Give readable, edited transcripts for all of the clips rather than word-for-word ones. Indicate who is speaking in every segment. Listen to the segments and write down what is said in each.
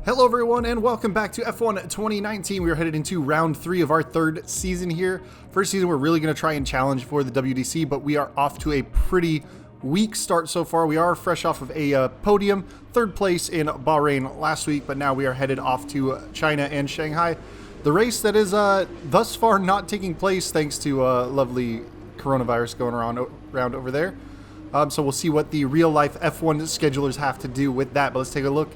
Speaker 1: Hello everyone and welcome back to F1 2019. We are headed into round 3 of our third season here. First season we're really going to try and challenge for the WDC, but we are off to a pretty weak start so far. We are fresh off of a podium, third place in Bahrain last week, but now we are headed off to China and Shanghai. The race that is thus far not taking place thanks to lovely coronavirus going around over there. So we'll see what the real life F1 schedulers have to do with that, but let's take a look.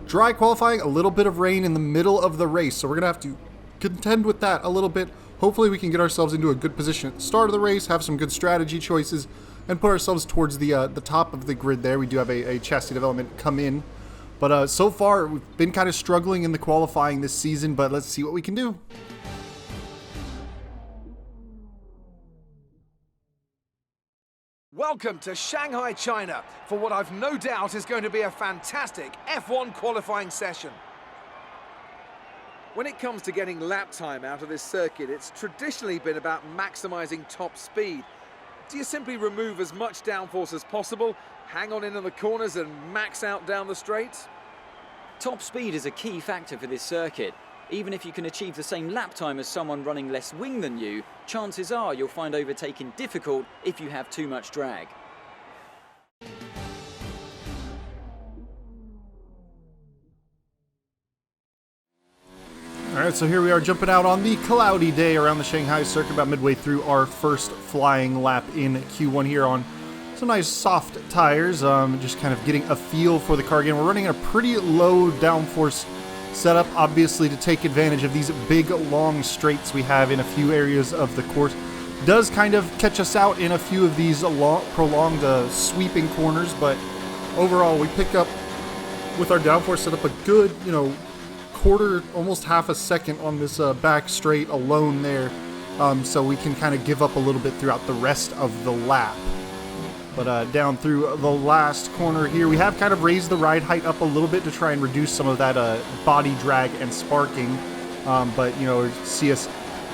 Speaker 1: Dry qualifying, a little bit of rain in the middle of the race, so we're going to have to contend with that a little bit. Hopefully we can get ourselves into a good position at the start of the race, have some good strategy choices, and put ourselves towards the top of the grid there. We do have a chassis development come in. But so far, we've been kind of struggling in the qualifying this season, but let's see what we can do.
Speaker 2: Welcome to Shanghai, China, for what I've no doubt is going to be a fantastic F1 qualifying session. When it comes to getting lap time out of this circuit, it's traditionally been about maximizing top speed. Do you simply remove as much downforce as possible, hang on in the corners and max out down the straights?
Speaker 3: Top speed is a key factor for this circuit. Even if you can achieve the same lap time as someone running less wing than you, chances are you'll find overtaking difficult if you have too much drag.
Speaker 1: Alright, so here we are jumping out on the cloudy day around the Shanghai circuit, about midway through our first flying lap in Q1 here on some nice soft tires. Just kind of getting a feel for the car again. We're running a pretty low downforce setup, obviously, to take advantage of these big long straights we have in a few areas of the course. Does kind of catch us out in a few of these prolonged sweeping corners, but overall we pick up with our downforce setup a good, quarter, almost half a second on this back straight alone there, so we can kind of give up a little bit throughout the rest of the lap. But down through the last corner here, we have kind of raised the ride height up a little bit to try and reduce some of that body drag and sparking. But, see us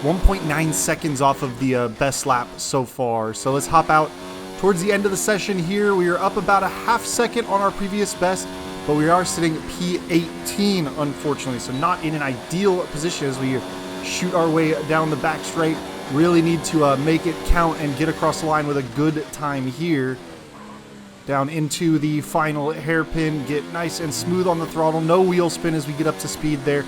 Speaker 1: 1.9 seconds off of the best lap so far. So let's hop out towards the end of the session here. We are up about a half second on our previous best, but we are sitting P18, unfortunately. So not in an ideal position as we shoot our way down the back straight. Really need to make it count and get across the line with a good time here. Down into the final hairpin, get nice and smooth on the throttle. No wheel spin as we get up to speed there.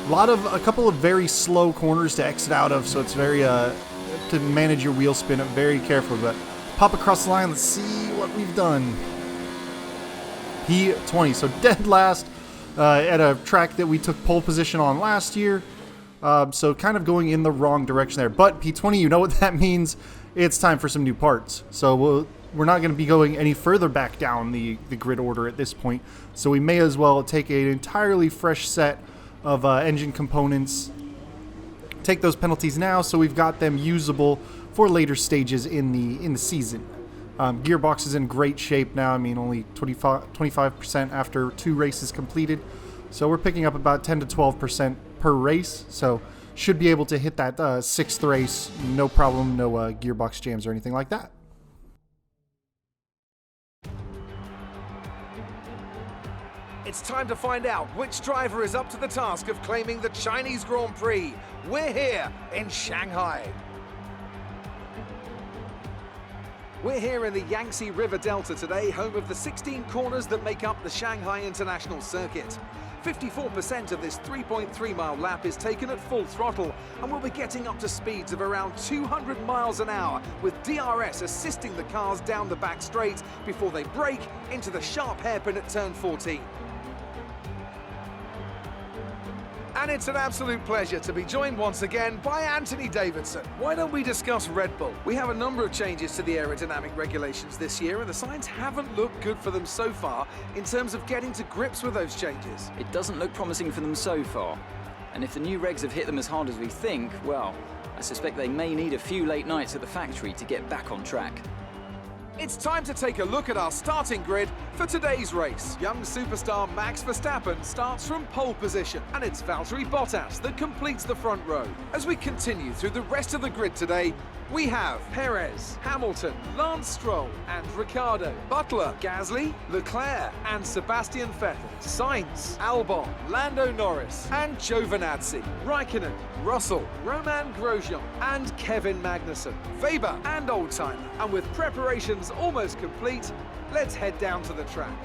Speaker 1: A couple of very slow corners to exit out of, so it's very to manage your wheel spin very carefully. But pop across the line. Let's see what we've done. P20, so dead last at a track that we took pole position on last year. So kind of going in the wrong direction there. But P20, you know what that means. It's time for some new parts. So we're not going to be going any further back down the grid order at this point. So we may as well take an entirely fresh set of engine components. Take those penalties now so we've got them usable for later stages in the season. Gearbox is in great shape now. I mean, only 25% after 2 races completed. So we're picking up about 10 to 12% per race, so should be able to hit that 6th race, no problem, no gearbox jams or anything like that.
Speaker 2: It's time to find out which driver is up to the task of claiming the Chinese Grand Prix. We're here in Shanghai. We're here in the Yangtze River Delta today, home of the 16 corners that make up the Shanghai International Circuit. 54% of this 3.3-mile lap is taken at full throttle, and we'll be getting up to speeds of around 200 miles an hour, with DRS assisting the cars down the back straight before they brake into the sharp hairpin at turn 14. And it's an absolute pleasure to be joined once again by Anthony Davidson. Why don't we discuss Red Bull? We have a number of changes to the aerodynamic regulations this year, and the signs haven't looked good for them so far in terms of getting to grips with those changes.
Speaker 3: It doesn't look promising for them so far. And if the new regs have hit them as hard as we think, well, I suspect they may need a few late nights at the factory to get back on track.
Speaker 2: It's time to take a look at our starting grid for today's race. Young superstar Max Verstappen starts from pole position, and it's Valtteri Bottas that completes the front row. As we continue through the rest of the grid today, We have Perez, Hamilton, Lance Stroll and Ricciardo, Butler, Gasly, Leclerc and Sebastian Vettel, Sainz, Albon, Lando Norris and Giovinazzi, Raikkonen, Russell, Romain Grosjean and Kevin Magnussen, Weber and Oldtimer. And with preparations almost complete, let's head down to the track.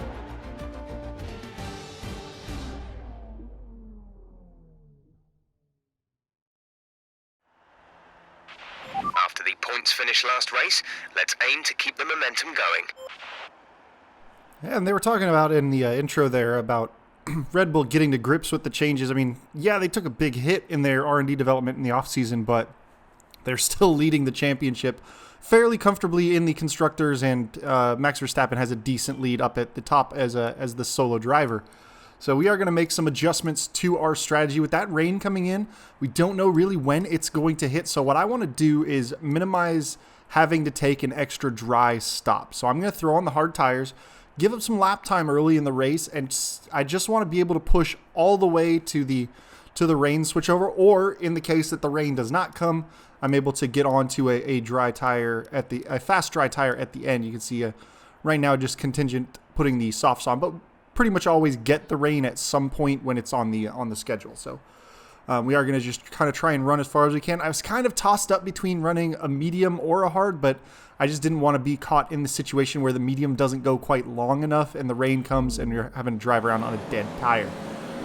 Speaker 4: After the points finish last race, let's aim to keep the momentum going.
Speaker 1: And they were talking about in the intro there about Red Bull getting to grips with the changes. I mean, yeah, they took a big hit in their R&D development in the offseason, but they're still leading the championship fairly comfortably in the constructors, and Max Verstappen has a decent lead up at the top as the solo driver. So we are going to make some adjustments to our strategy. With that rain coming in, we don't know really when it's going to hit. So what I want to do is minimize having to take an extra dry stop. So I'm going to throw on the hard tires, give up some lap time early in the race, and I just want to be able to push all the way to the rain switchover. Or in the case that the rain does not come, I'm able to get onto a dry tire a fast dry tire at the end. You can see right now just contingent putting the softs on, but pretty much always get the rain at some point when it's on the schedule. So we are going to just kind of try and run as far as we can. I was kind of tossed up between running a medium or a hard, but I just didn't want to be caught in the situation where the medium doesn't go quite long enough and the rain comes and you're having to drive around on a dead tire.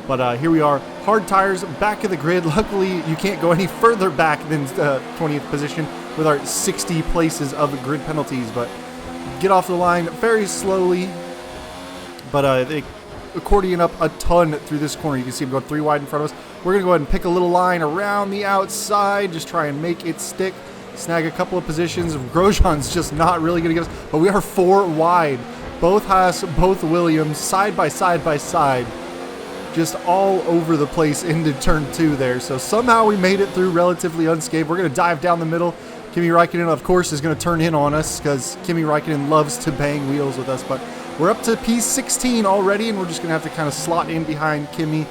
Speaker 1: But here we are, hard tires, back of the grid. Luckily, you can't go any further back than 20th position with our 60 places of grid penalties. But get off the line very slowly. But they accordion up a ton through this corner. You can see them going 3 wide in front of us. We're going to go ahead and pick a little line around the outside, just try and make it stick. Snag a couple of positions. Grosjean's just not really going to give us, but we are 4 wide. Both Haas, both Williams, side by side by side. Just all over the place into turn 2 there. So somehow we made it through relatively unscathed. We're going to dive down the middle. Kimi Raikkonen, of course, is going to turn in on us because Kimi Raikkonen loves to bang wheels with us. But we're up to P16 already, and we're just going to have to kind of slot in behind Kimi.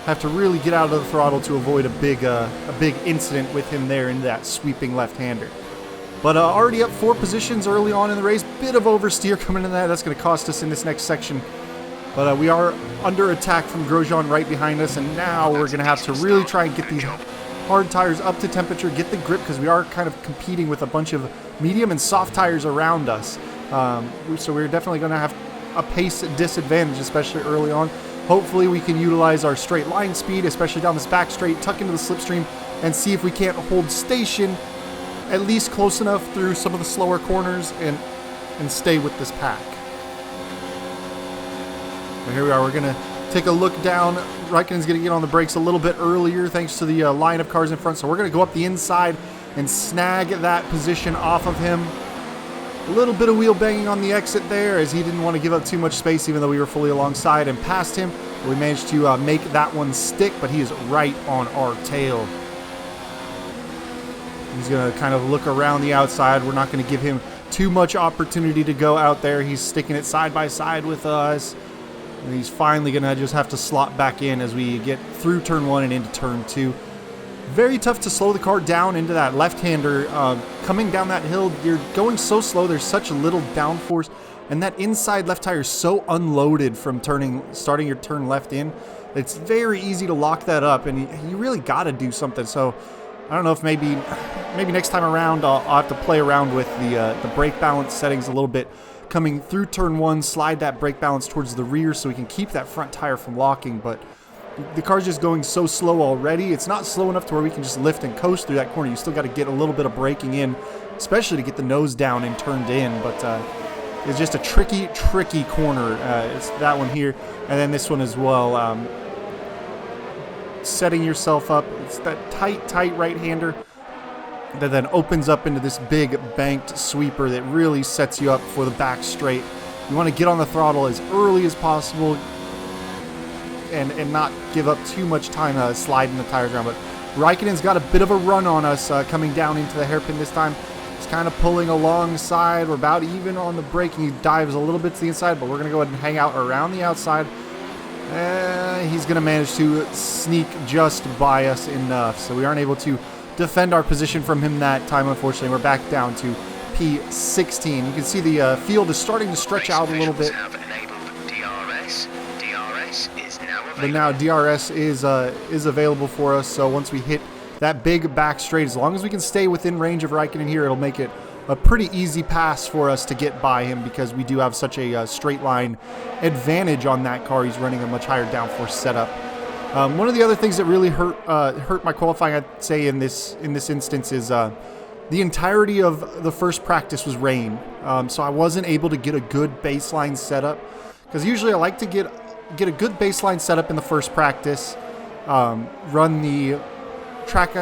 Speaker 1: Have to really get out of the throttle to avoid a big incident with him there in that sweeping left-hander. But already up 4 positions early on in the race. Bit of oversteer coming in that. That's going to cost us in this next section. But we are under attack from Grosjean right behind us, and now we're going to have to really try and get these hard tires up to temperature, get the grip, because we are kind of competing with a bunch of medium and soft tires around us. So we're definitely going to have a pace disadvantage, especially early on. Hopefully we can utilize our straight line speed, especially down this back straight, tuck into the slipstream, and see if we can't hold station at least close enough through some of the slower corners and stay with this pack. But here we are. We're going to take a look down. Raikkonen's going to get on the brakes a little bit earlier thanks to the line of cars in front. So we're going to go up the inside and snag that position off of him. A little bit of wheel banging on the exit there as he didn't want to give up too much space even though we were fully alongside and past him. We managed to make that one stick, but he is right on our tail. He's going to kind of look around the outside. We're not going to give him too much opportunity to go out there. He's sticking it side by side with us. And he's finally going to just have to slot back in as we get through turn 1 and into turn 2. Very tough to slow the car down into that left-hander. Coming down that hill, you're going so slow. There's such a little downforce. And that inside left tire is so unloaded from starting your turn left in. It's very easy to lock that up. And you really got to do something. So I don't know if maybe next time around I'll have to play around with the brake balance settings a little bit. Coming through turn 1, slide that brake balance towards the rear so we can keep that front tire from locking. But the car's just going so slow already. It's not slow enough to where we can just lift and coast through that corner. You still got to get a little bit of braking in, especially to get the nose down and turned in. But it's just a tricky corner. It's that one here, and then this one as well. Setting yourself up. It's that tight right-hander that then opens up into this big banked sweeper that really sets you up for the back straight. You want to get on the throttle as early as possible and not give up too much time sliding the tires around. But Raikkonen's got a bit of a run on us coming down into the hairpin this time. He's kind of pulling alongside. We're about even on the braking. He dives a little bit to the inside, but we're going to go ahead and hang out around the outside. He's going to manage to sneak just by us enough, so we aren't able to defend our position from him that time. Unfortunately, we're back down to P16. You can see the field is starting to stretch out a little bit. But now DRS is available for us, so once we hit that big back straight, as long as we can stay within range of Raikkonen here, it'll make it a pretty easy pass for us to get by him, because we do have such a straight line advantage on that car. He's running a much higher downforce setup. One of the other things that really hurt my qualifying, I'd say, in this instance is the entirety of the first practice was rain, so I wasn't able to get a good baseline setup, because usually I like to get a good baseline setup in the first practice, run the track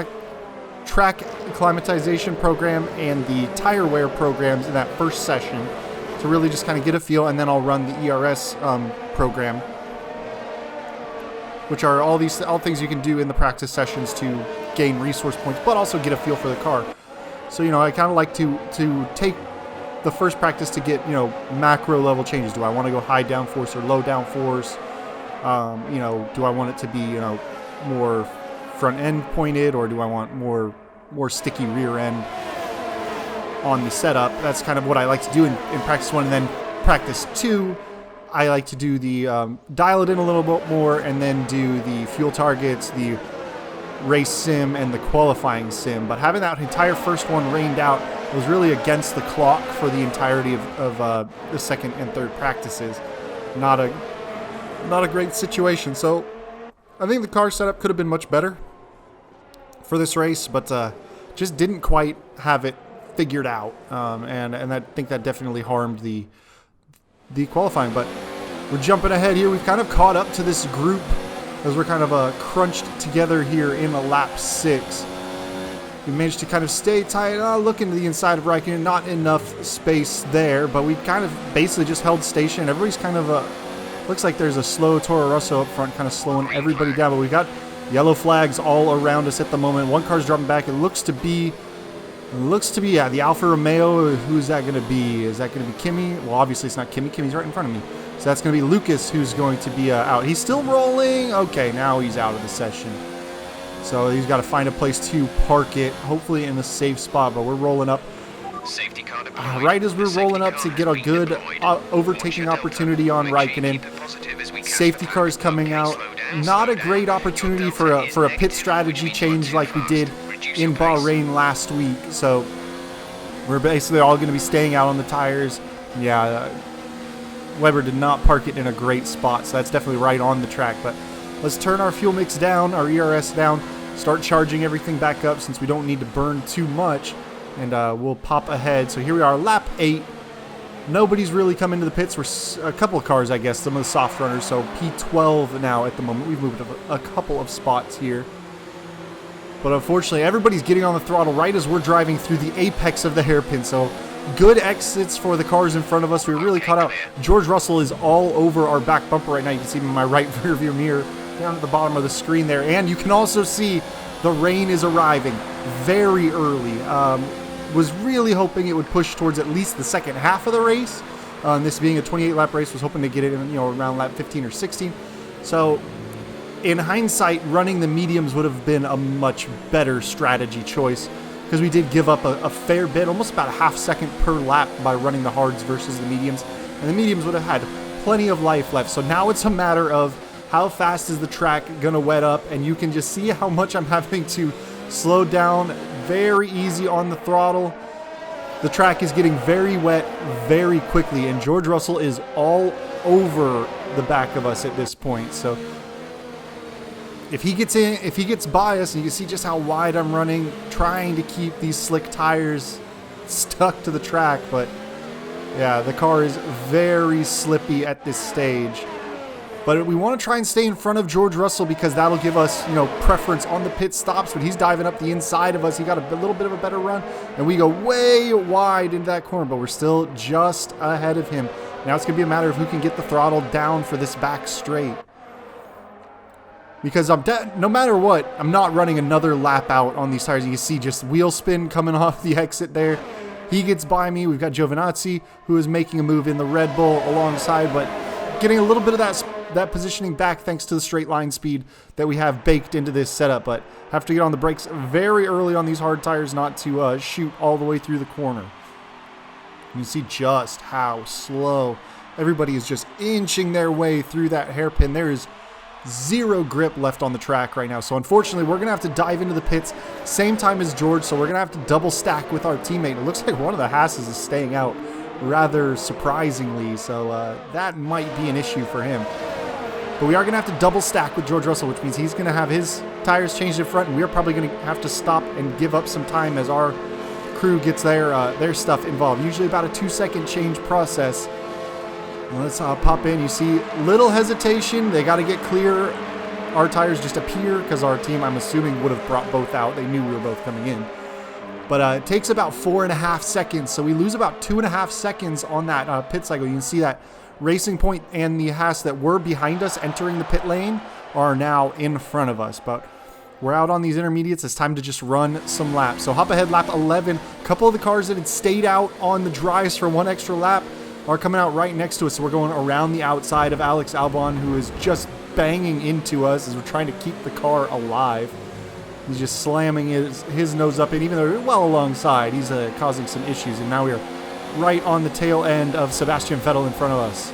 Speaker 1: acclimatization program and the tire wear programs in that first session to really just kind of get a feel, and then I'll run the ERS program, which are all things you can do in the practice sessions to gain resource points, but also get a feel for the car. So, you know, I kind of like to take the first practice to get, you know, macro level changes. Do I want to go high downforce or low downforce? You know, do I want it to be, you know, more front end pointed, or do I want more sticky rear end on the setup? That's kind of what I like to do in practice 1, and then practice 2, I like to do the dial it in a little bit more, and then do the fuel targets, the race sim, and the qualifying sim. But having that entire first one rained out was really against the clock for the entirety of the second and third practices. Not a great situation. So I think the car setup could have been much better for this race, but just didn't quite have it figured out, and I think that definitely harmed the qualifying. But we're jumping ahead here. We've kind of caught up to this group as we're kind of crunched together here in a lap 6. We managed to kind of stay tight, looking to the inside of Raikkonen, not enough space there, but we kind of basically just held station. Everybody's kind of looks like there's a slow Toro Rosso up front, kind of slowing everybody down, but we've got yellow flags all around us at the moment. One car's dropping back. It looks to be, yeah, the Alfa Romeo. Who's that going to be? Is that going to be Kimi? Well, obviously it's not Kimi. Kimi's right in front of me. So that's going to be Lucas, who's going to be out. He's still rolling. Okay, now he's out of the session. So he's got to find a place to park it, hopefully in a safe spot, but we're rolling up.
Speaker 4: Safety car
Speaker 1: right as we're rolling up to get a good overtaking opportunity on Raikkonen. Safety cars coming out. Not a great opportunity for a pit strategy change like we did in Bahrain last week. So we're basically all going to be staying out on the tires. Yeah, Weber did not park it in a great spot, so that's definitely right on the track. But let's turn our fuel mix down, our ERS down, start charging everything back up since we don't need to burn too much, and we'll pop ahead. So here we are, lap 8. Nobody's really come into the pits. We're a couple of cars, I guess, some of the soft runners. So P12 now at the moment. We've moved up a couple of spots here. But unfortunately, everybody's getting on the throttle right as we're driving through the apex of the hairpin. So good exits for the cars in front of us. We were really caught out. George Russell is all over our back bumper right now. You can see him in my right rear view mirror down at the bottom of the screen there. And you can also see the rain is arriving very early. Was really hoping it would push towards at least the second half of the race. This being a 28-lap race, was hoping to get it in, around lap 15 or 16. So, in hindsight, running the mediums would have been a much better strategy choice, because we did give up a fair bit, almost about a half second per lap by running the hards versus the mediums, and the mediums would have had plenty of life left. So now it's a matter of how fast is the track gonna wet up, and you can just see how much I'm having to slow down. Very easy on the throttle. The track is getting very wet very quickly, and George Russell is all over the back of us at this point. So if he gets by us, and you can see just how wide I'm running, trying to keep these slick tires stuck to the track. But yeah, the car is very slippy at this stage. But we want to try and stay in front of George Russell, because that'll give us, preference on the pit stops. When he's diving up the inside of us, he got a little bit of a better run, and we go way wide into that corner, but we're still just ahead of him. Now it's going to be a matter of who can get the throttle down for this back straight. Because no matter what, I'm not running another lap out on these tires. You can see just wheel spin coming off the exit there. He gets by me. We've got Giovinazzi, who is making a move in the Red Bull alongside, but getting a little bit of that that positioning back thanks to the straight line speed that we have baked into this setup, but have to get on the brakes very early on these hard tires not to shoot all the way through the corner. You see just how slow everybody is just inching their way through that hairpin. There is zero grip left on the track right now. So unfortunately, we're going to have to dive into the pits same time as George. So we're going to have to double stack with our teammate. It looks like one of the Hasses is staying out rather surprisingly. So that might be an issue for him. But we are going to have to double stack with George Russell, which means he's going to have his tires changed in front. And we're probably going to have to stop and give up some time as our crew gets their stuff involved. Usually about a 2-second change process. Let's pop in. You see little hesitation. They got to get clear. Our tires just appear because our team, I'm assuming, would have brought both out. They knew we were both coming in. But it takes about 4.5 seconds. So we lose about 2.5 seconds on that pit cycle. You can see that Racing Point and the Haas that were behind us entering the pit lane are now in front of us. But we're out on these intermediates. It's time to just run some laps. So hop ahead, lap 11. A couple of the cars that had stayed out on the dries for one extra lap are coming out right next to us. So we're going around the outside of Alex Albon, who is just banging into us as we're trying to keep the car alive. He's just slamming his nose up, and even though we're well alongside, he's causing some issues. And now we are right on the tail end of Sebastian Vettel in front of us.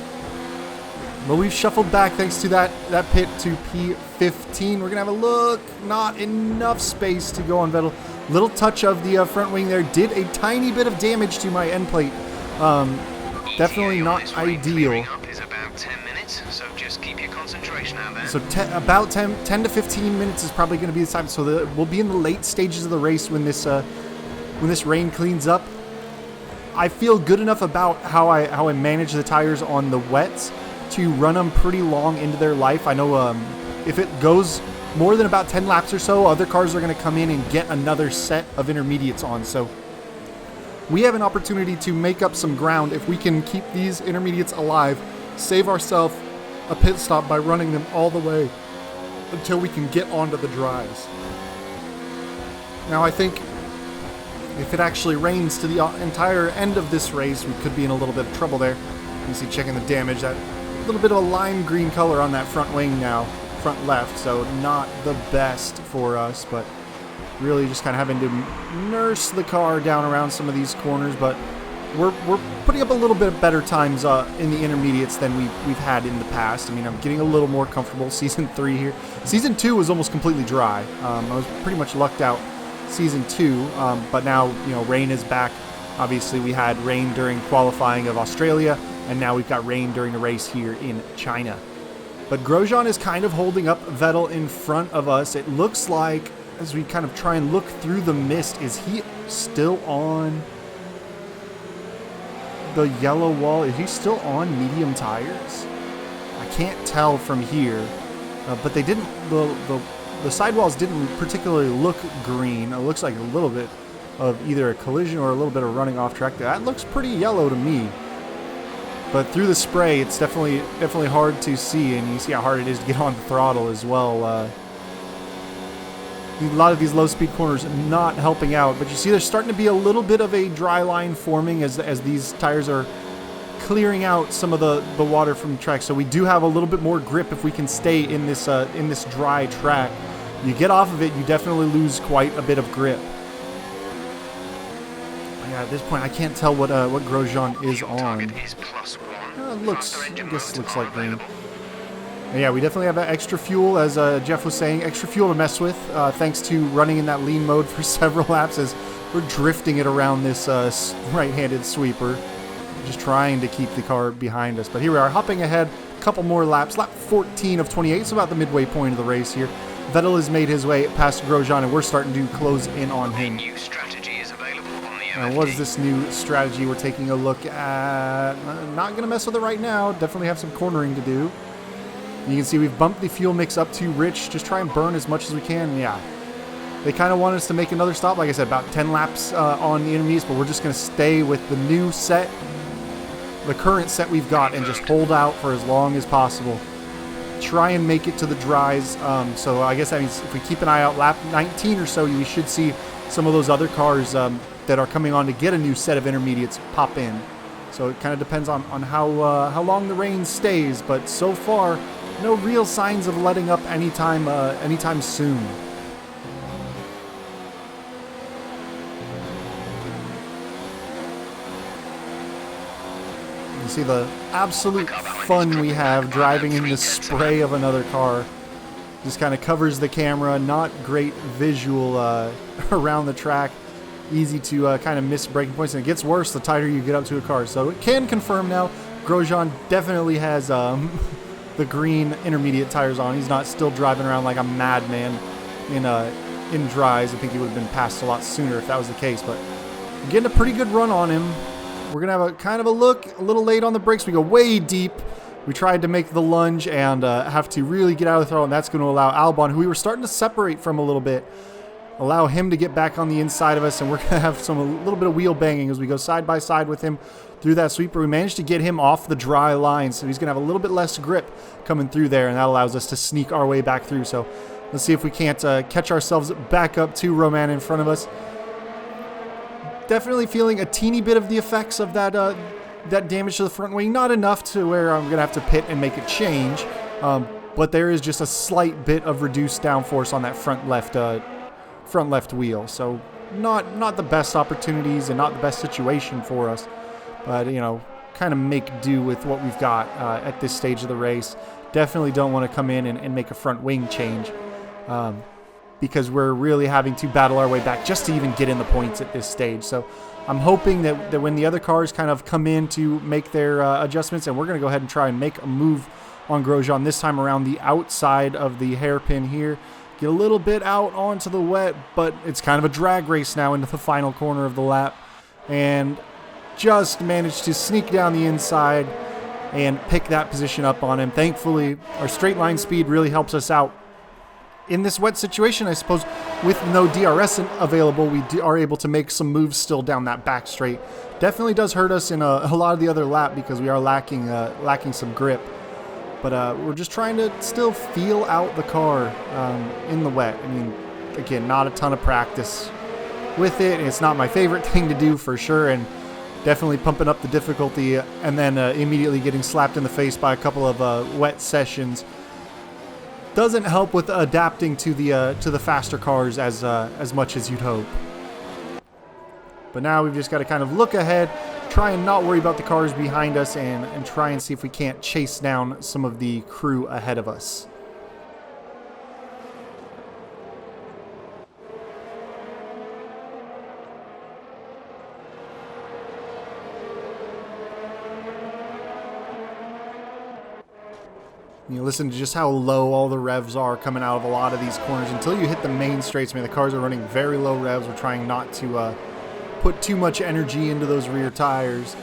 Speaker 1: But we've shuffled back thanks to that pit to P15. We're going to have a look. Not enough space to go on Vettel. Little touch of the front wing there. Did a tiny bit of damage to my end plate. Definitely not ideal.
Speaker 4: So just keep your concentration out there.
Speaker 1: So about 10 to 15 minutes is probably going to be the time. So we'll be in the late stages of the race when this rain cleans up. I feel good enough about how I manage the tires on the wets to run them pretty long into their life. I know if it goes more than about 10 laps or so, other cars are going to come in and get another set of intermediates on. So we have an opportunity to make up some ground if we can keep these intermediates alive, save ourselves a pit stop by running them all the way until we can get onto the dries. Now I think if it actually rains to the entire end of this race, we could be in a little bit of trouble there. You can see checking the damage, that little bit of a lime green color on that front wing now, front left, so not the best for us, but really just kind of having to nurse the car down around some of these corners. But we're putting up a little bit better times in the intermediates than we've had in the past. I mean, I'm getting a little more comfortable. Season 3 here. Season 2 was almost completely dry. I was pretty much lucked out Season 2, but now, you know, rain is back. Obviously, we had rain during qualifying of Australia, and now we've got rain during the race here in China. But Grosjean is kind of holding up Vettel in front of us. It looks like, as we kind of try and look through the mist, is he still on the yellow wall? Is he still on medium tires? I can't tell from here, but they didn't. The sidewalls didn't particularly look green. It looks like a little bit of either a collision or a little bit of running off track. That looks pretty yellow to me. But through the spray, it's definitely hard to see, and you see how hard it is to get on the throttle as well. A lot of these low-speed corners not helping out, but you see there's starting to be a little bit of a dry line forming as these tires are clearing out some of the water from the track. So we do have a little bit more grip if we can stay in this dry track. You get off of it, you definitely lose quite a bit of grip. Yeah, at this point, I can't tell what Grosjean is on. Looks like green. Yeah, we definitely have extra fuel, as Jeff was saying, extra fuel to mess with, thanks to running in that lean mode for several laps as we're drifting it around this right-handed sweeper, just trying to keep the car behind us. But here we are, hopping ahead, a couple more laps, lap 14 of 28, so about the midway point of the race here. Vettel has made his way past Grosjean, and we're starting to close in on him. And what is this new strategy we're taking a look at? Not going to mess with it right now. Definitely have some cornering to do. You can see we've bumped the fuel mix up to rich. Just try and burn as much as we can. Yeah. They kind of want us to make another stop. Like I said, about 10 laps on the intermediates, but we're just going to stay with the new set, the current set we've got, and just hold out for as long as possible. Try and make it to the dries. So I guess that means if we keep an eye out, lap 19 or so, we should see some of those other cars that are coming on to get a new set of intermediates pop in. So it kind of depends on how long the rain stays. But so far, no real signs of letting up anytime soon. You see the absolute fun we have driving in the spray of another car. Just kind of covers the camera, not great visual around the track. Easy to kind of miss braking points, and it gets worse the tighter you get up to a car. So it can confirm now, Grosjean definitely has the green intermediate tires on. He's not still driving around like a madman in dries. I think he would have been passed a lot sooner if that was the case, but we're getting a pretty good run on him. We're gonna have a kind of a look, a little late on the brakes. We go way deep. We tried to make the lunge and have to really get out of the throttle, and that's going to allow Albon, who we were starting to separate from a little bit, allow him to get back on the inside of us, and we're going to have a little bit of wheel banging as we go side by side with him through that sweeper. We managed to get him off the dry line, so he's going to have a little bit less grip coming through there, and that allows us to sneak our way back through. So let's see if we can't catch ourselves back up to Roman in front of us. Definitely feeling a teeny bit of the effects of that damage to the front wing. Not enough to where I'm going to have to pit and make a change, but there is just a slight bit of reduced downforce on that front left wheel. So not the best opportunities and not the best situation for us, but kind of make do with what we've got at this stage of the race. Definitely don't want to come in and make a front wing change, because we're really having to battle our way back just to even get in the points at this stage. So I'm hoping that when the other cars kind of come in to make their adjustments, and we're going to go ahead and try and make a move on Grosjean this time around the outside of the hairpin here. Get a little bit out onto the wet, but it's kind of a drag race now into the final corner of the lap. And just managed to sneak down the inside and pick that position up on him. Thankfully, our straight line speed really helps us out. In this wet situation, I suppose, with no DRS available, we are able to make some moves still down that back straight. Definitely does hurt us in a lot of the other lap because we are lacking some grip. But we're just trying to still feel out the car in the wet. I mean, again, not a ton of practice with it. It's not my favorite thing to do for sure, and definitely pumping up the difficulty and then immediately getting slapped in the face by a couple of wet sessions doesn't help with adapting to the faster cars as much as you'd hope. But now we've just got to kind of look ahead, try and not worry about the cars behind us, and try and see if we can't chase down some of the crew ahead of us. You listen to just how low all the revs are coming out of a lot of these corners until you hit the main straights. I mean, the cars are running very low revs. We're trying not to put too much energy into those rear tires.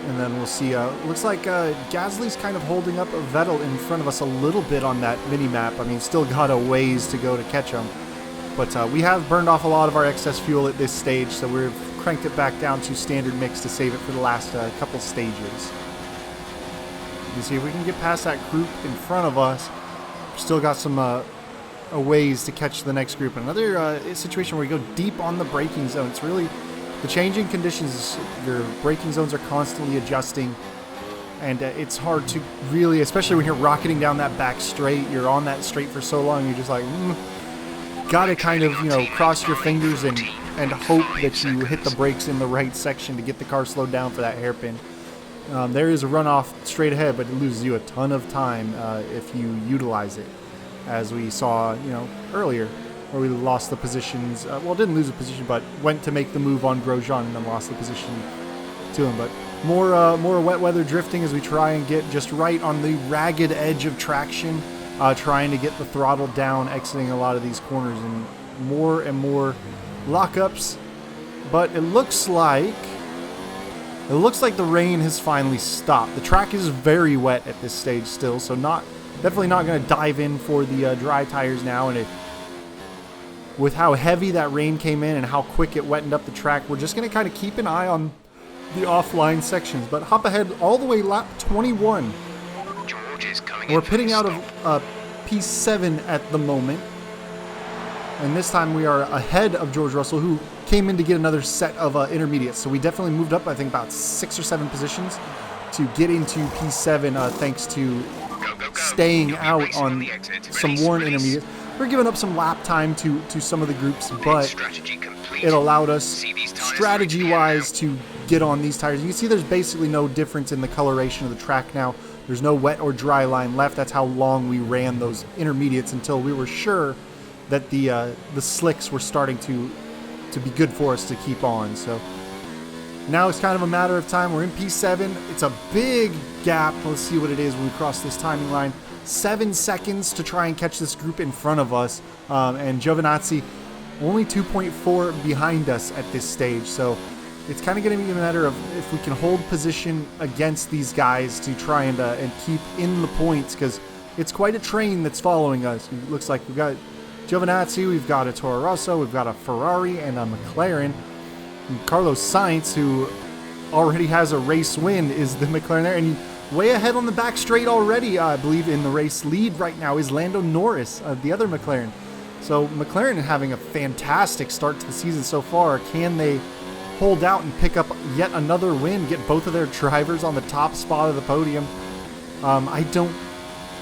Speaker 1: And then we'll see. Looks like Gasly's kind of holding up Vettel in front of us a little bit on that mini-map. I mean, still got a ways to go to catch him. But we have burned off a lot of our excess fuel at this stage, so we've cranked it back down to standard mix to save it for the last couple stages. You see if we can get past that group in front of us. We've still got some a ways to catch the next group. Another situation where we go deep on the braking zone. It's really the changing conditions. Your braking zones are constantly adjusting, and it's hard to really, especially when you're rocketing down that back straight. You're on that straight for so long. You're just like, gotta kind of cross your fingers and hope that you hit the brakes in the right section to get the car slowed down for that hairpin. There is a runoff straight ahead, but it loses you a ton of time if you utilize it, as we saw, earlier, where we lost the positions. Well, didn't lose the position, but went to make the move on Grosjean and then lost the position to him. But more wet weather drifting as we try and get just right on the ragged edge of traction, trying to get the throttle down, exiting a lot of these corners, and more lockups. But it looks like the rain has finally stopped. The track is very wet at this stage still, so definitely not going to dive in for the dry tires now. And with how heavy that rain came in and how quick it wetted up the track, we're just going to kind of keep an eye on the offline sections. But hop ahead all the way lap 21. We're pitting out of P7 at the moment. And this time we are ahead of George Russell, who came in to get another set of intermediates. So we definitely moved up, I think, about 6 or 7 positions to get into P7 thanks to staying out on some worn intermediate. We're giving up some lap time to some of the groups, but it allowed us strategy-wise to get on these tires. You can see there's basically no difference in the coloration of the track now. There's no wet or dry line left. That's how long we ran those intermediates until we were sure that the slicks were starting to be good for us to keep on. So now it's kind of a matter of time. We're in P7. It's a big gap. Let's see what it is when we cross this timing line. 7 seconds to try and catch this group in front of us. And Giovinazzi only 2.4 behind us at this stage. So it's kind of going to be a matter of if we can hold position against these guys to try and keep in the points, because it's quite a train that's following us. It looks like we've got Giovinazzi, we've got a Toro Rosso, we've got a Ferrari and a McLaren. And Carlos Sainz, who already has a race win, is the McLaren there. And way ahead on the back straight already, I believe, in the race lead right now is Lando Norris, the other McLaren. So McLaren having a fantastic start to the season so far. Can they hold out and pick up yet another win, get both of their drivers on the top spot of the podium? I don't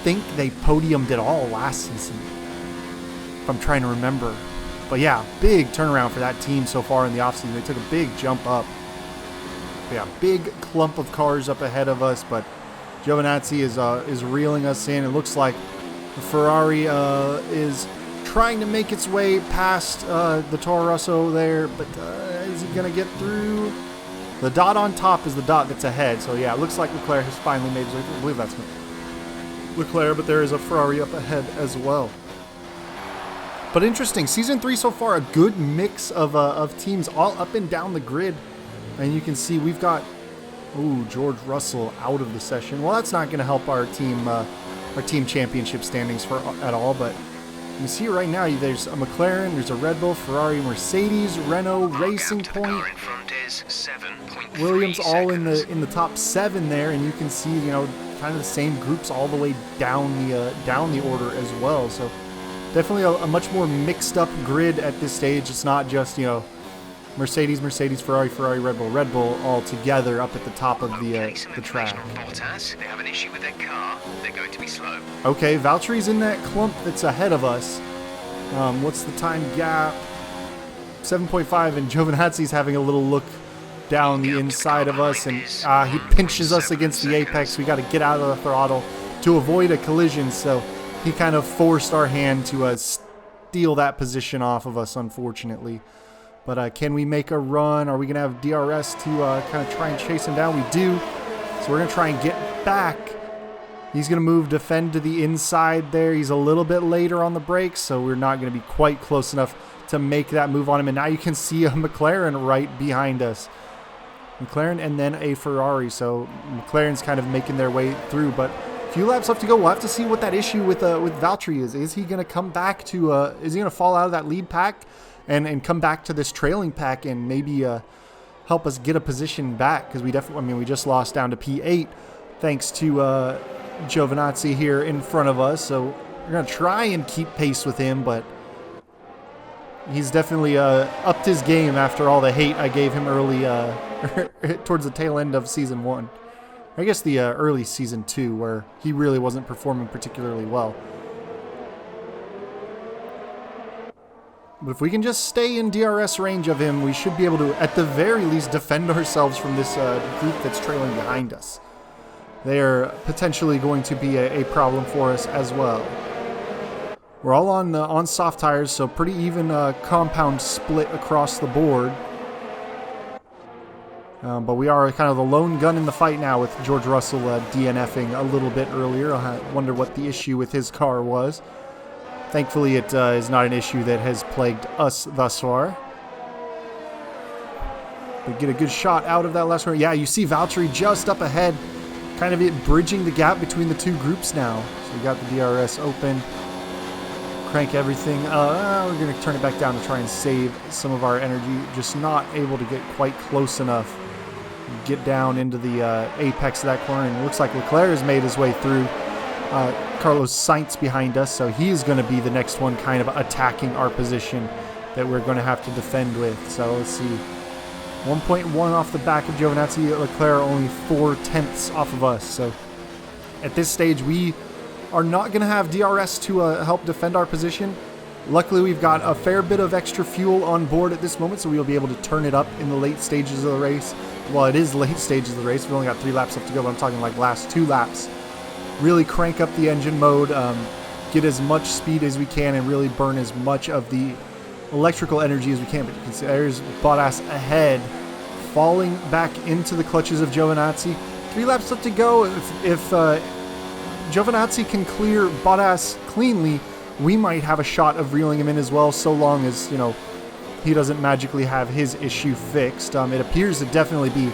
Speaker 1: think they podiumed at all last season, if I'm trying to remember. But yeah, big turnaround for that team so far in the offseason. They took a big jump up. But yeah, big clump of cars up ahead of us, but Giovinazzi is reeling us in. It looks like the Ferrari is trying to make its way past the Toro Rosso there, but is he going to get through? The dot on top is the dot that's ahead. So yeah, it looks like Leclerc has finally made his way through. I believe that's Leclerc, but there is a Ferrari up ahead as well. But interesting, Season 3 so far, a good mix of teams all up and down the grid. And you can see we've got, George Russell out of the session. Well, that's not going to help our team championship standings at all. But you see right now, there's a McLaren, there's a Red Bull, Ferrari, Mercedes, Renault, Racing Point, Williams, all in the top 7 there. And you can see, kind of the same groups all the way down the order as well. So definitely a much more mixed up grid at this stage. It's not just, Mercedes, Ferrari, Red Bull all together up at the top of the track.
Speaker 4: Bottas, they have an issue with their car. They're going to be slow.
Speaker 1: Okay, Valtteri's in that clump that's ahead of us. What's the time gap? 7.5, and Giovinazzi's having a little look down the inside of us, and he pinches us against the apex. We got to get out of the throttle to avoid a collision, so he kind of forced our hand to steal that position off of us, unfortunately. But can we make a run? Are we going to have DRS to kind of try and chase him down? We do. So we're going to try and get back. He's going to defend to the inside there. He's a little bit later on the brakes, so we're not going to be quite close enough to make that move on him. And now you can see a McLaren right behind us. McLaren and then a Ferrari. So McLaren's kind of making their way through, but a few laps left to go. We'll have to see what that issue with Valtteri is. Is he going to come back to, is he going to fall out of that lead pack and come back to this trailing pack and maybe help us get a position back? Because we just lost down to P8 thanks to Giovinazzi here in front of us. So we're going to try and keep pace with him, but he's definitely upped his game after all the hate I gave him early towards the tail end of Season 1. I guess the early Season 2, where he really wasn't performing particularly well. But if we can just stay in DRS range of him, we should be able to, at the very least, defend ourselves from this group that's trailing behind us. They are potentially going to be a problem for us as well. We're all on soft tires, so pretty even compound split across the board. But we are kind of the lone gun in the fight now with George Russell DNFing a little bit earlier. I wonder what the issue with his car was. Thankfully, it is not an issue that has plagued us thus far. We get a good shot out of that last one. Yeah, you see Valtteri just up ahead, kind of bridging the gap between the two groups now. So we got the DRS open. Crank everything. We're going to turn it back down to try and save some of our energy. Just not able to get quite close enough. Get down into the apex of that corner. And it looks like Leclerc has made his way through. Carlos Sainz behind us, so he's going to be the next one kind of attacking our position that we're going to have to defend with. So let's see. 1.1 off the back of Giovinazzi. Leclerc only 0.4 off of us. So at this stage, we are not going to have DRS to help defend our position. Luckily, we've got a fair bit of extra fuel on board at this moment, so we'll be able to turn it up in the late stages of the race. Well, it is late stages of the race. We've only got 3 laps left to go, but I'm talking like last 2 laps. Really crank up the engine mode, get as much speed as we can, and really burn as much of the electrical energy as we can. But you can see there's Bottas ahead, falling back into the clutches of Giovinazzi. 3 laps left to go. If Giovinazzi can clear Bottas cleanly, we might have a shot of reeling him in as well, so long as, you know, he doesn't magically have his issue fixed. It appears to definitely be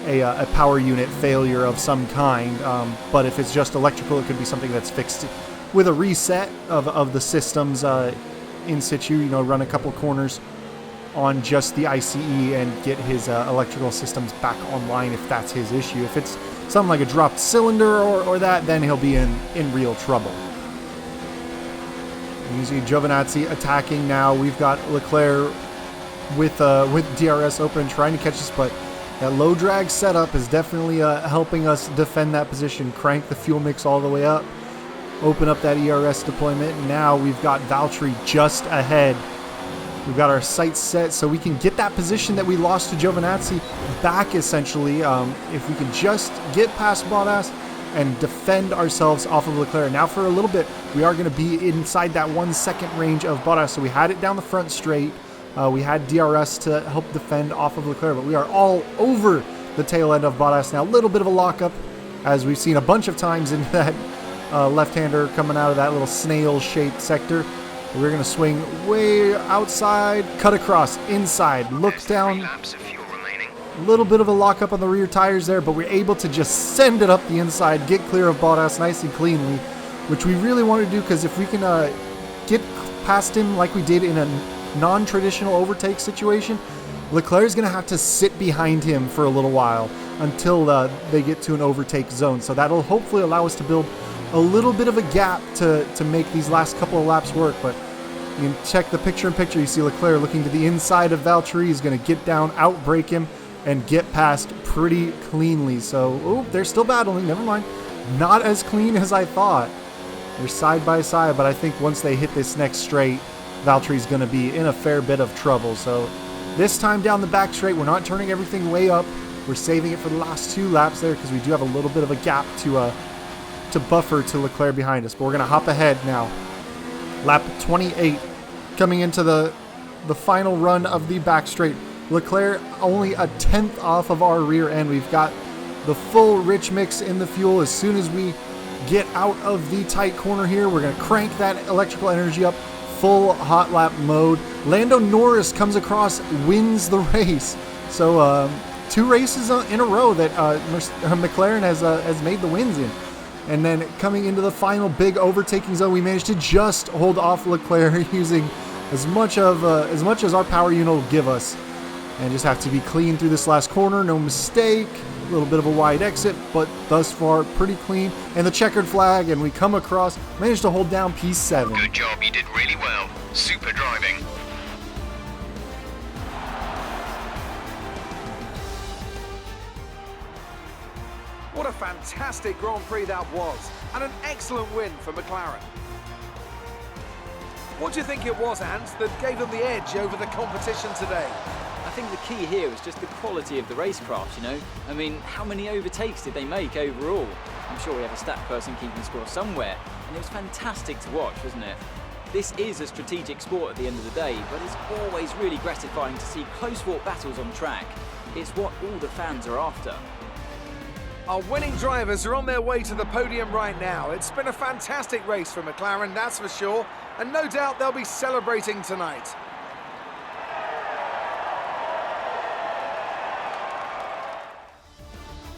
Speaker 1: a power unit failure of some kind, but if it's just electrical, it could be something that's fixed with a reset of the systems in situ, you know, run a couple corners on just the ICE and get his electrical systems back online if that's his issue. If it's something like a dropped cylinder or that, then he'll be in real trouble. You see Giovinazzi attacking now. We've got Leclerc with DRS open trying to catch us, but that low drag setup is definitely helping us defend that position. Crank the fuel mix all the way up, open up that ERS deployment. Now we've got Valtteri just ahead. We've got our sights set so we can get that position that we lost to Giovinazzi back, essentially. If we can just get past Bottas and defend ourselves off of Leclerc. Now for a little bit, we are going to be inside that 1 second range of Bottas. So we had it down the front straight. We had DRS to help defend off of Leclerc, but we are all over the tail end of Bottas now. A little bit of a lockup, as we've seen a bunch of times in that left-hander coming out of that little snail-shaped sector. We're going to swing way outside, cut across, inside, look down. A little bit of a lockup on the rear tires there, but we're able to just send it up the inside, get clear of Bottas nice and cleanly, which we really want to do, because if we can get past him like we did in a non-traditional overtake situation, Leclerc is going to have to sit behind him for a little while until they get to an overtake zone. So that'll hopefully allow us to build a little bit of a gap to make these last couple of laps work. But you can check the picture-in-picture. You see Leclerc looking to the inside of Valtteri. He's going to get down, outbrake him, and get past pretty cleanly. So, oh, they're still battling. Never mind. Not as clean as I thought. They're side by side, but I think once they hit this next straight, Valtteri's going to be in a fair bit of trouble. So this time down the back straight, we're not turning everything way up. We're saving it for the last 2 laps there, because we do have a little bit of a gap to buffer to Leclerc behind us. But we're going to hop ahead now. Lap 28, coming into the final run of the back straight. Leclerc only a 10th off of our rear end. We've got the full rich mix in the fuel. As soon as we get out of the tight corner here, we're going to crank that electrical energy up, full hot lap mode. Lando Norris comes across, wins the race. So 2 races in a row that McLaren has made the wins in. And then coming into the final big overtaking zone, we managed to just hold off Leclerc using as much as our power unit will give us. And just have to be clean through this last corner, no mistake. A little bit of a wide exit, but thus far pretty clean. And the checkered flag, and we come across, managed to hold down P7.
Speaker 4: Good job, you did really well. Super driving.
Speaker 2: What a fantastic Grand Prix that was, and an excellent win for McLaren. What do you think it was, Ant, that gave them the edge over the competition today?
Speaker 3: I think the key here was just the quality of the racecraft, you know? I mean, how many overtakes did they make overall? I'm sure we have a stat person keeping score somewhere, and it was fantastic to watch, wasn't it? This is a strategic sport at the end of the day, but it's always really gratifying to see close-fought battles on track. It's what all the fans are after.
Speaker 2: Our winning drivers are on their way to the podium right now. It's been a fantastic race for McLaren, that's for sure, and no doubt they'll be celebrating tonight.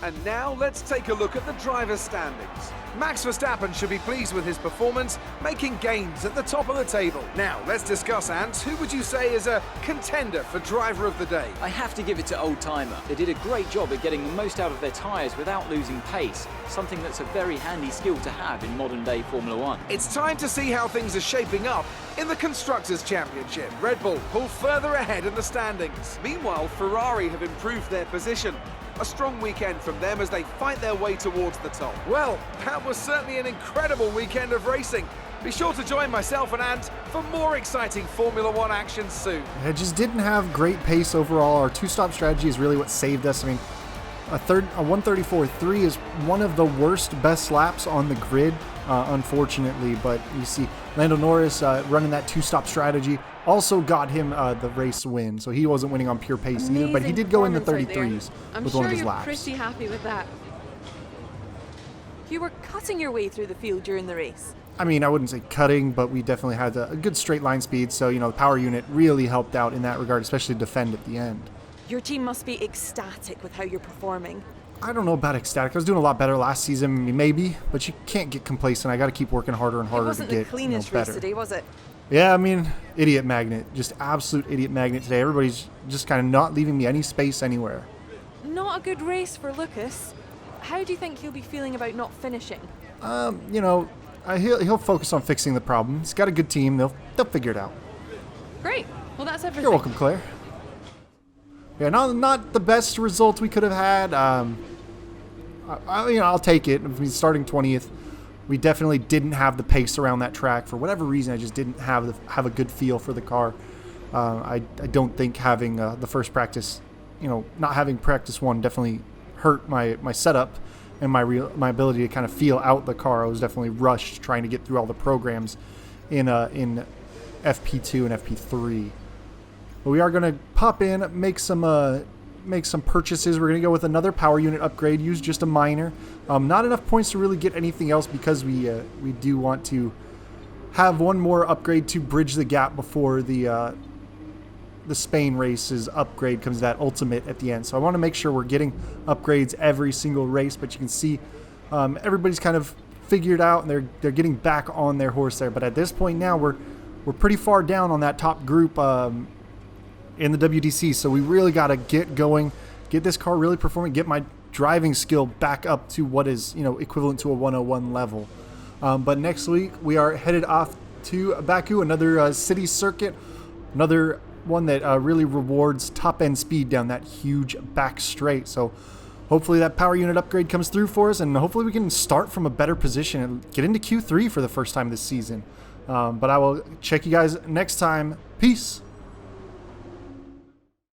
Speaker 2: And now let's take a look at the driver's standings. Max Verstappen should be pleased with his performance, making gains at the top of the table. Now let's discuss, Ant, who would you say is a contender for driver of the day?
Speaker 3: I have to give it to Old Timer. They did a great job at getting the most out of their tyres without losing pace, something that's a very handy skill to have in modern day Formula 1.
Speaker 2: It's time to see how things are shaping up in the Constructors' Championship. Red Bull pull further ahead in the standings. Meanwhile, Ferrari have improved their position. A strong weekend from them as they fight their way towards the top. Well, that was certainly an incredible weekend of racing. Be sure to join myself and Ant for more exciting Formula One action soon.
Speaker 1: It just didn't have great pace overall. Our two-stop strategy is really what saved us. I mean, a 134.3 is one of the worst best laps on the grid, unfortunately. But you see Lando Norris running that two-stop strategy also got him the race win. So he wasn't winning on pure pace either, but he did go in the 33s with one of his laps.
Speaker 5: I'm sure you're pretty happy with that. You were cutting your way through the field during the race.
Speaker 1: I mean, I wouldn't say cutting, but we definitely had a good straight line speed. So, you know, the power unit really helped out in that regard, especially defend at the end.
Speaker 5: Your team must be ecstatic with how you're performing.
Speaker 1: I don't know about ecstatic. I was doing a lot better last season, maybe, but you can't get complacent. I got to keep working harder and harder to get better.
Speaker 5: It wasn't the cleanest race today, was it?
Speaker 1: Yeah, I mean, idiot magnet. Just absolute idiot magnet today. Everybody's just kind of not leaving me any space anywhere.
Speaker 5: Not a good race for Lucas. How do you think he'll be feeling about not finishing?
Speaker 1: You know, he'll focus on fixing the problem. He's got a good team. They'll figure it out.
Speaker 5: Great. Well, that's everything.
Speaker 1: You're welcome, Claire. Yeah, not the best result we could have had. I'll take it. I mean, starting 20th, we definitely didn't have the pace around that track for whatever reason. I just didn't have a good feel for the car. I don't think having the first practice, not having practice one definitely hurt my setup and my ability to kind of feel out the car. I was definitely rushed trying to get through all the programs in FP2 and FP3. But we are going to pop in, make some purchases. We're going to go with another power unit upgrade, use just a minor. Not enough points to really get anything else because we do want to have one more upgrade to bridge the gap before the Spain race's upgrade comes to that ultimate at the end. So I want to make sure we're getting upgrades every single race, but you can see everybody's kind of figured out and they're getting back on their horse there. But at this point now we're pretty far down on that top group in the WDC, so we really got to get going, get this car really performing, get my driving skill back up to what is equivalent to a 101 level. But next week we are headed off to Baku, another city circuit, another one that really rewards top end speed down that huge back straight. So hopefully that power unit upgrade comes through for us, and hopefully we can start from a better position and get into Q3 for the first time this season. But I will check you guys next time. Peace.